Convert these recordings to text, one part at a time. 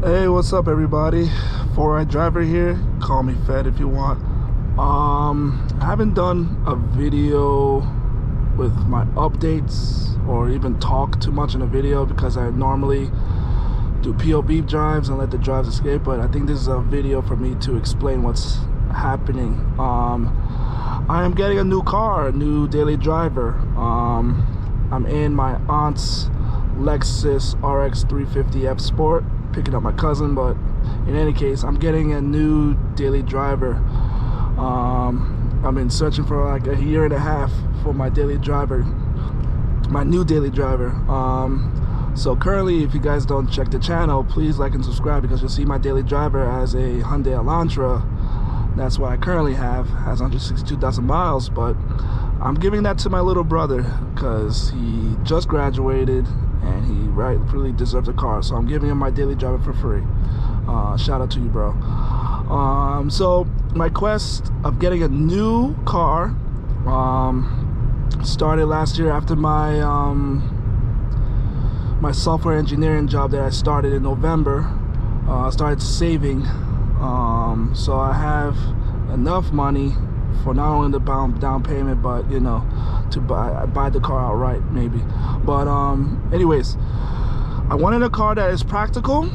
Hey, what's up everybody? 4-Ride Driver here. Call me Fed if you want. I haven't done a video with my updates or even talk too much in a video because I normally do POV drives and let the drives escape, but I think this is a video for me to explain what's happening. I am getting a new car, a new daily driver. I'm in my aunt's Lexus RX 350F Sport, picking up my cousin, but in any case, I'm getting a new daily driver. I've been searching for like a year and a half for my daily driver, my new daily driver. So currently, if you guys don't check the channel, please like and subscribe because you'll see my daily driver as a Hyundai Elantra. That's what I currently have, has 162,000 miles, but I'm giving that to my little brother because he just graduated and he rightfully deserves a car. So I'm giving him my daily driver for free. Shout out to you, bro. So my quest of getting a new car started last year after my my software engineering job that I started in November. I started saving, so I have enough money for not only the down payment, but you know, to buy the car outright maybe. But anyways, I wanted a car that is practical,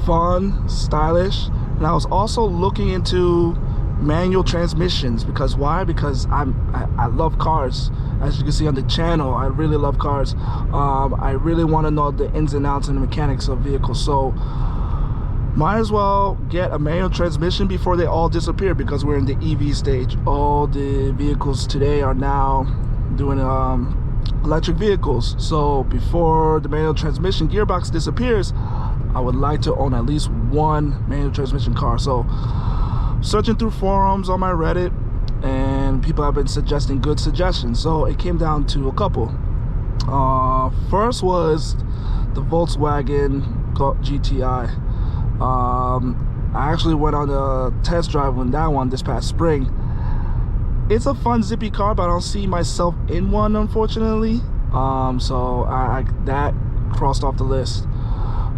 fun, stylish, and I was also looking into manual transmissions. Because why? Because I love cars. As you can see on the channel, I really love cars. I really want to know the ins and outs and the mechanics of vehicles, so might as well get a manual transmission before they all disappear, because we're in the EV stage. All the vehicles today are now doing electric vehicles. So before the manual transmission gearbox disappears, I would like to own at least one manual transmission car. So searching through forums on my Reddit, and people have been suggesting good suggestions. So it came down to a couple. First was the Volkswagen GTI. I actually went on a test drive on that one this past spring. It's a fun zippy car, but I don't see myself in one, unfortunately. So that crossed off the list.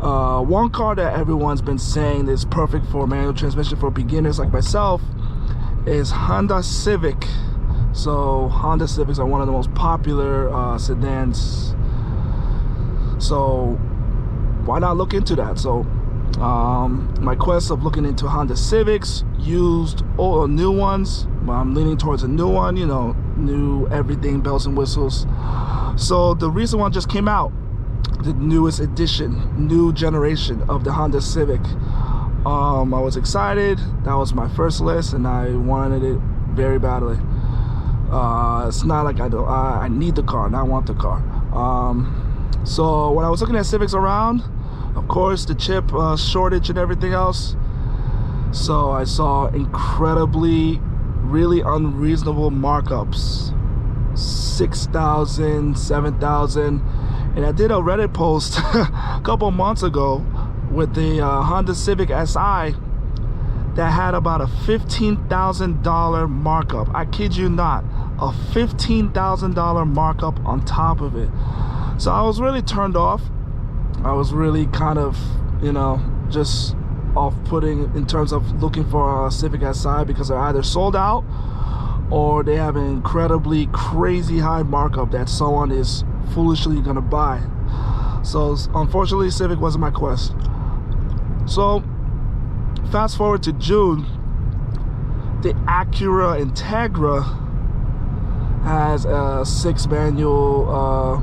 One car that everyone's been saying is perfect for manual transmission for beginners like myself is Honda Civic. So Honda Civics are one of the most popular sedans. So why not look into that? So my quest of looking into Honda Civics, used or new ones, I'm leaning towards a new one, you know, new everything, bells and whistles. So the recent one just came out, the newest edition, new generation of the Honda Civic. I was excited. That was my first list, and I wanted it very badly. It's not like I need the car, and I want the car. So when I was looking at Civics around, of course, the chip shortage and everything else. So I saw incredibly, really unreasonable markups, 6,000, 7,000. And I did a Reddit post a couple months ago with the Honda Civic SI that had about a $15,000 markup. I kid you not, a $15,000 markup on top of it. So I was really turned off. I was really kind of, you know, just off-putting in terms of looking for a Civic Si, because they're either sold out or they have an incredibly crazy high markup that someone is foolishly gonna buy. So unfortunately, Civic wasn't my quest. So fast forward to June, the Acura Integra has a 6 manual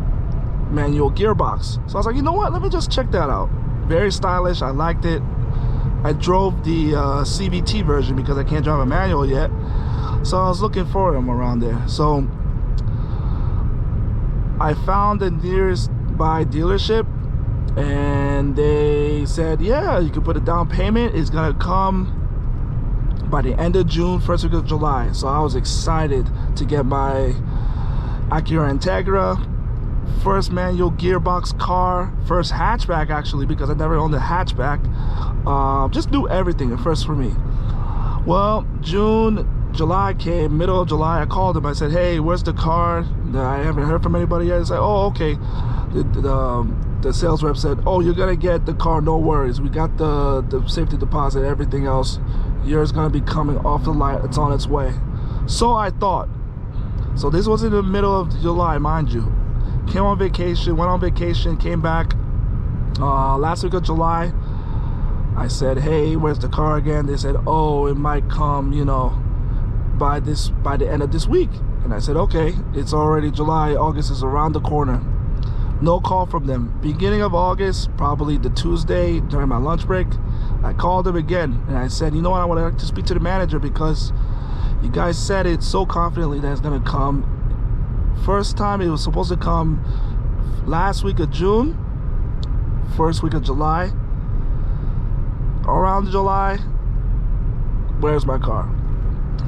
gearbox. So I was like, you know what, let me just check that out. Very stylish, I liked it. I drove the CVT version because I can't drive a manual yet, so I was looking for them around there. So I found the nearest by dealership, and they said, yeah, you can put a down payment. It's gonna come by the end of June, first week of July. So I was excited to get my Acura Integra, first manual gearbox car, first hatchback actually, because I never owned a hatchback. Just do everything at first for me. Well, June July came, middle of July, I called him. I said, hey, where's the car? I haven't heard from anybody yet. He's like, oh, okay. The sales rep said, oh, you're gonna get the car, no worries. We got the safety deposit, everything else. Yours gonna be coming off the lot. It's on its way. So I thought. So this was in the middle of July, mind you. Came on vacation, went on vacation, came back last week of July. I said, hey, where's the car again? They said, oh, it might come, you know, by the end of this week. And I said, okay, it's already July. August is around the corner. No call from them. Beginning of August, probably the Tuesday during my lunch break, I called them again and I said, you know what, I want to speak to the manager because you guys said it so confidently that it's gonna come. First time it was supposed to come last week of June, first week of July. Around July, where's my car?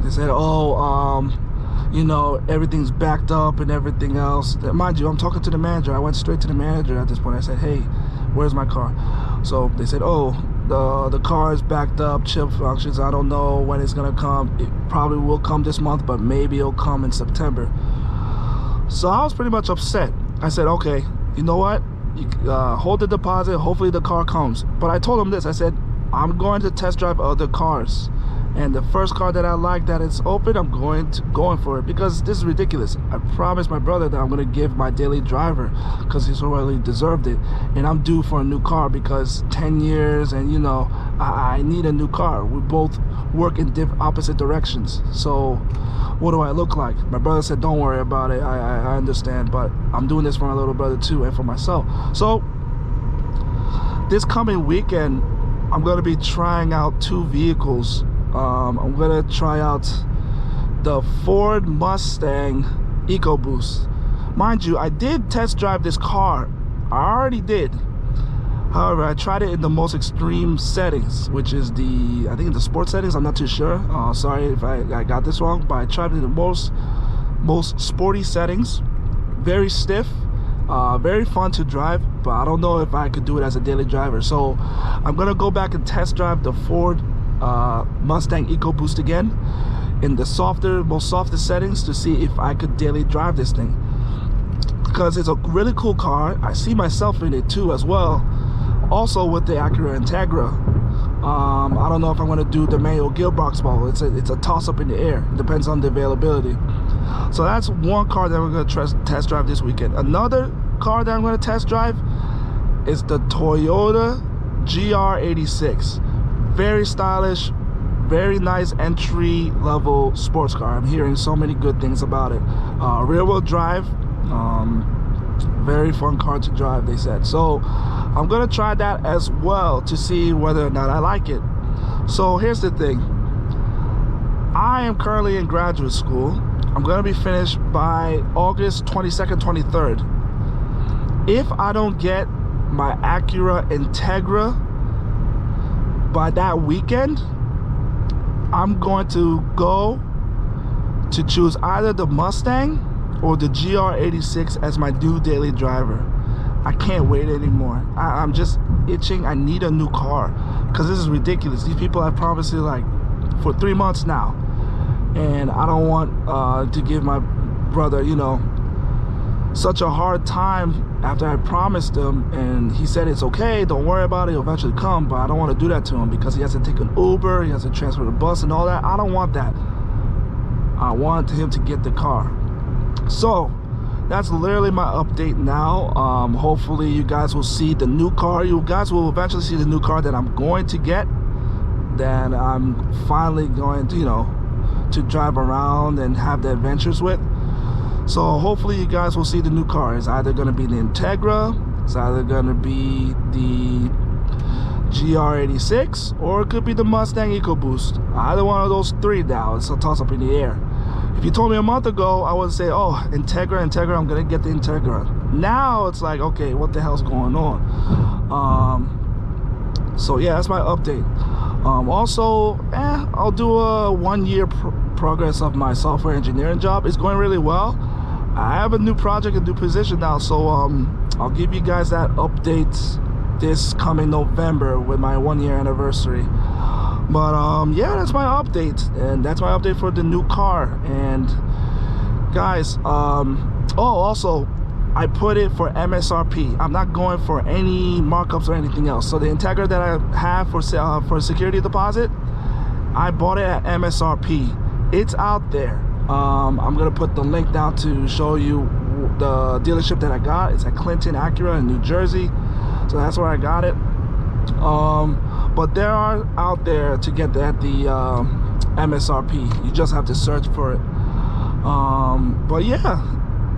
They said, oh, you know, everything's backed up and everything else. Mind you, I'm talking to the manager. I went straight to the manager at this point. I said, hey, where's my car? So they said, oh, the car is backed up, chip functions. I don't know when it's gonna come. It probably will come this month, but maybe it'll come in September. So I was pretty much upset. I said, okay, you know what? You, hold the deposit. Hopefully the car comes. But I told them this. I said, I'm going to test drive other cars. And the first car that I like that is open, I'm going for it because this is ridiculous. I promised my brother that I'm going to give my daily driver because he's already deserved it. And I'm due for a new car because 10 years and, you know, I need a new car. We both work in opposite directions. So what do I look like? My brother said, don't worry about it. I understand, but I'm doing this for my little brother too and for myself. So this coming weekend, I'm going to be trying out 2 vehicles. I'm gonna try out the Ford Mustang Ecoboost. Mind you, I did test drive this car. I already did. However, I tried it in the most extreme settings, which is I think the sports settings. I'm not too sure. Sorry if I got this wrong, but I tried it in the most sporty settings. Very stiff, very fun to drive, but I don't know if I could do it as a daily driver. So I'm gonna go back and test drive the Ford Mustang Ecoboost again in the most softest settings to see if I could daily drive this thing, because it's a really cool car. I see myself in it too as well. Also with the Acura Integra, I don't know if I'm going to do the manual gearbox model. It's a toss-up in the air. It depends on the availability. So that's one car that we're going to test drive this weekend. Another car that I'm going to test drive is the Toyota GR86. Very stylish, very nice entry-level sports car. I'm hearing so many good things about it. Rear-wheel drive, very fun car to drive, they said. So I'm gonna try that as well to see whether or not I like it. So here's the thing. I am currently in graduate school. I'm gonna be finished by August 22nd, 23rd. If I don't get my Acura Integra by that weekend, I'm going to go to choose either the Mustang or the GR86 as my new daily driver. I can't wait anymore. I'm just itching. I need a new car because this is ridiculous. These people have promised it like for 3 months now, and I don't want to give my brother, you know, such a hard time after I promised him and he said it's okay, don't worry about it, he'll eventually come. But I don't want to do that to him because he has to take an Uber, he has to transfer the bus and all that. I don't want that. I want him to get the car. So that's literally my update now. Hopefully you guys will see the new car. You guys will eventually see the new car that I'm going to get, that I'm finally going to, you know, to drive around and have the adventures with. So hopefully you guys will see the new car. It's either going to be the Integra, it's either going to be the GR86, or it could be the Mustang Ecoboost. Either one of those 3 now. It's a toss up in the air. If you told me a month ago, I would say, oh, Integra, I'm going to get the Integra. Now it's like, okay, what the hell's going on? So yeah, that's my update. Also, I'll do a 1-year progress of my software engineering job. It's going really well. I have a new project, a new position now, so I'll give you guys that update this coming November with my 1-year anniversary. But yeah, that's my update, and that's my update for the new car. And guys, oh, also, I put it for MSRP. I'm not going for any markups or anything else. So the Integra that I have for security deposit, I bought it at MSRP. It's out there. I'm gonna put the link down to show you the dealership that I got. It's at Clinton Acura in New Jersey. So that's where I got it. But there are out there to get at the MSRP. You just have to search for it. But yeah,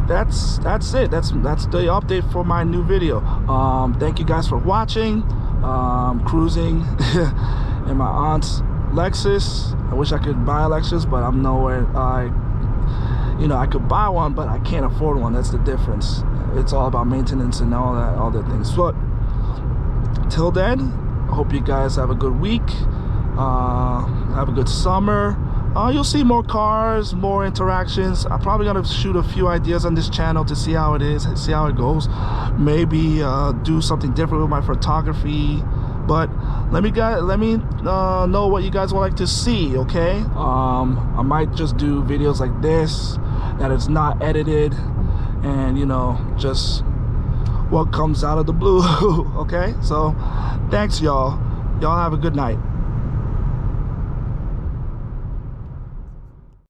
that's it. That's the update for my new video. Thank you guys for watching. Cruising in my aunt's Lexus. I wish I could buy a Lexus, but I'm nowhere. I could buy one, but I can't afford one. That's the difference. It's all about maintenance and all the things. But till then, I hope you guys have a good week. Have a good summer. You'll see more cars, more interactions. I'm probably gonna shoot a few ideas on this channel to see how it is, see how it goes. Maybe do something different with my photography. But let me know what you guys would like to see, okay? I might just do videos like this that is not edited, and just what comes out of the blue. Okay, so thanks y'all have a good night.